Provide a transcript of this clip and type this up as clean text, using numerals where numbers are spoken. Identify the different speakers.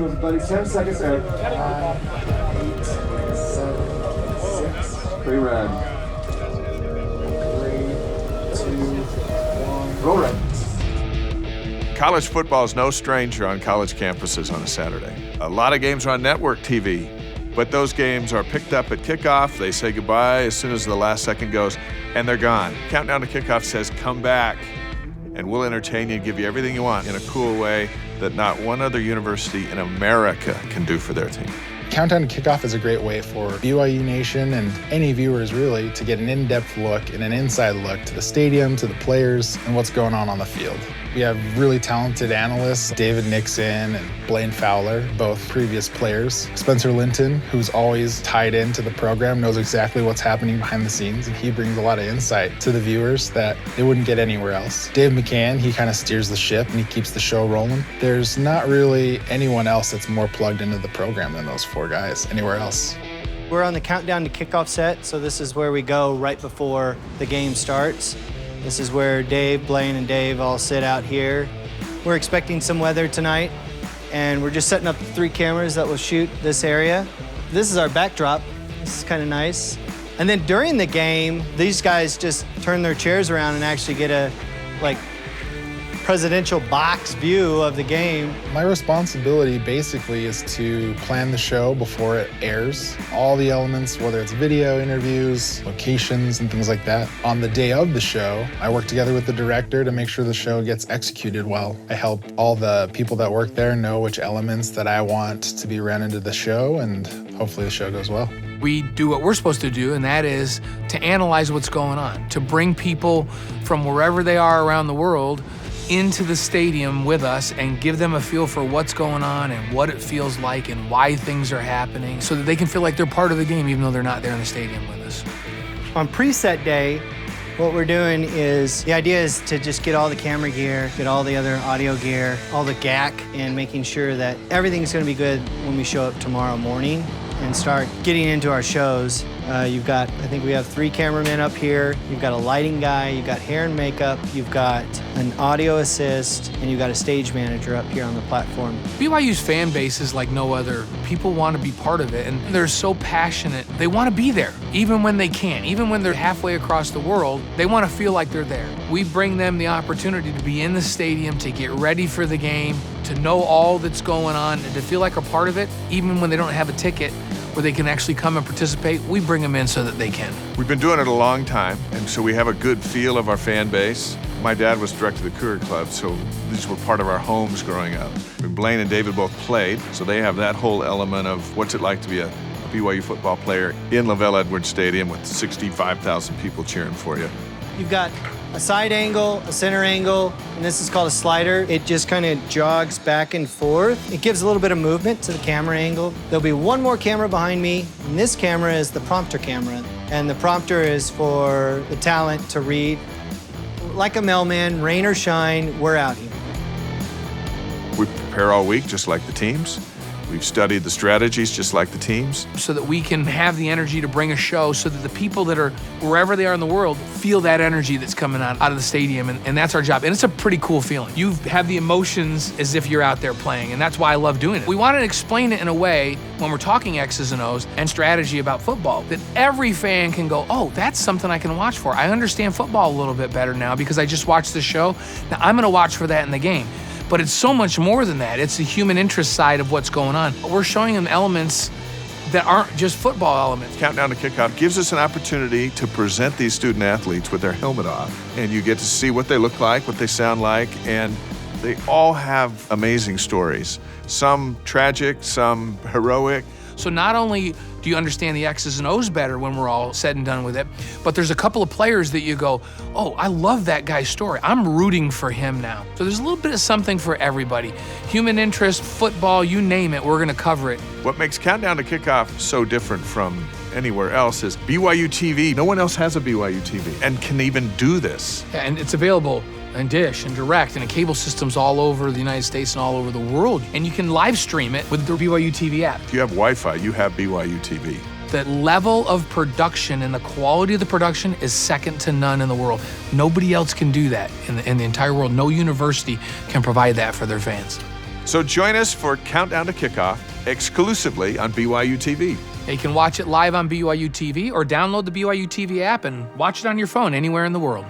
Speaker 1: motion, everybody. 10 seconds out. 9, 8, 7, 6. Pretty red. 3, 2, 1. Roll red.
Speaker 2: College football is no stranger on college campuses on a Saturday. A lot of games are on network TV, but those games are picked up at kickoff. They say goodbye as soon as the last second goes, and they're gone. Countdown to Kickoff says, come back, and we'll entertain you and give you everything you want in a cool way that not one other university in America can do for their team.
Speaker 3: Countdown to Kickoff is a great way for BYU Nation and any viewers really to get an in-depth look and an inside look to the stadium, to the players, and what's going on the field. We have really talented analysts, David Nixon and Blaine Fowler, both previous players. Spencer Linton, who's always tied into the program, knows exactly what's happening behind the scenes, and he brings a lot of insight to the viewers that they wouldn't get anywhere else. Dave McCann, he kind of steers the ship and he keeps the show rolling. There's not really anyone else that's more plugged into the program than those four guys anywhere else.
Speaker 4: We're on the Countdown to Kickoff set, so this is where we go right before the game starts. This is where Dave, Blaine, and Dave all sit out here. We're expecting some weather tonight, and we're just setting up 3 cameras that will shoot this area. This is our backdrop. This is kind of nice. And then during the game, these guys just turn their chairs around and actually get a, presidential box view of the game.
Speaker 3: My responsibility basically is to plan the show before it airs. All the elements, whether it's video, interviews, locations, and things like that. On the day of the show, I work together with the director to make sure the show gets executed well. I help all the people that work there know which elements that I want to be run into the show, and hopefully the show goes well.
Speaker 5: We do what we're supposed to do, and that is to analyze what's going on, to bring people from wherever they are around the world into the stadium with us and give them a feel for what's going on and what it feels like and why things are happening so that they can feel like they're part of the game even though they're not there in the stadium with us.
Speaker 4: On preset day, what we're doing is, the idea is to just get all the camera gear, get all the other audio gear, all the GAC, and making sure that everything's gonna be good when we show up tomorrow morning and start getting into our shows. I think we have 3 cameramen up here. You've got a lighting guy, you've got hair and makeup, you've got an audio assist, and you've got a stage manager up here on the platform.
Speaker 5: BYU's fan base is like no other. People want to be part of it, and they're so passionate. They want to be there, even when they can't. Even when they're halfway across the world, they want to feel like they're there. We bring them the opportunity to be in the stadium, to get ready for the game, to know all that's going on, and to feel like a part of it, even when they don't have a ticket, where they can actually come and participate. We bring them in so that they can.
Speaker 2: We've been doing it a long time, and so we have a good feel of our fan base. My dad was director of the Cougar Club, so these were part of our homes growing up. Blaine and David both played, so they have that whole element of what's it like to be a BYU football player in LaVell Edwards Stadium with 65,000 people cheering for you.
Speaker 4: You've got a side angle, a center angle, and this is called a slider. It just kind of jogs back and forth. It gives a little bit of movement to the camera angle. There'll be one more camera behind me, and this camera is the prompter camera. And the prompter is for the talent to read. Like a mailman, rain or shine, we're out here.
Speaker 2: We prepare all week just like the teams. We've studied the strategies just like the teams.
Speaker 5: So that we can have the energy to bring a show so that the people that are wherever they are in the world feel that energy that's coming out of the stadium, and that's our job. And it's a pretty cool feeling. You have the emotions as if you're out there playing, and that's why I love doing it. We want to explain it in a way when we're talking X's and O's and strategy about football that every fan can go, oh, that's something I can watch for. I understand football a little bit better now because I just watched the show. Now I'm going to watch for that in the game. But it's so much more than that. It's the human interest side of what's going on. We're showing them elements that aren't just football elements.
Speaker 2: Countdown to Kickoff gives us an opportunity to present these student athletes with their helmet off. And you get to see what they look like, what they sound like, and they all have amazing stories. Some tragic, some heroic.
Speaker 5: So not only do you understand the X's and O's better when we're all said and done with it, but there's a couple of players that you go, oh, I love that guy's story. I'm rooting for him now. So there's a little bit of something for everybody. Human interest, football, you name it, we're gonna cover it.
Speaker 2: What makes Countdown to Kickoff so different from anywhere else is BYUtv. No one else has a BYUtv and can even do this.
Speaker 5: Yeah, and it's available and Dish and Direct and in cable systems all over the United States and all over the world. And you can live stream it with the BYU TV app.
Speaker 2: If you have Wi-Fi, you have BYU TV.
Speaker 5: The level of production and the quality of the production is second to none in the world. Nobody else can do that in the entire world. No university can provide that for their fans.
Speaker 2: So join us for Countdown to Kickoff exclusively on BYU TV.
Speaker 5: You can watch it live on BYU TV or download the BYU TV app and watch it on your phone anywhere in the world.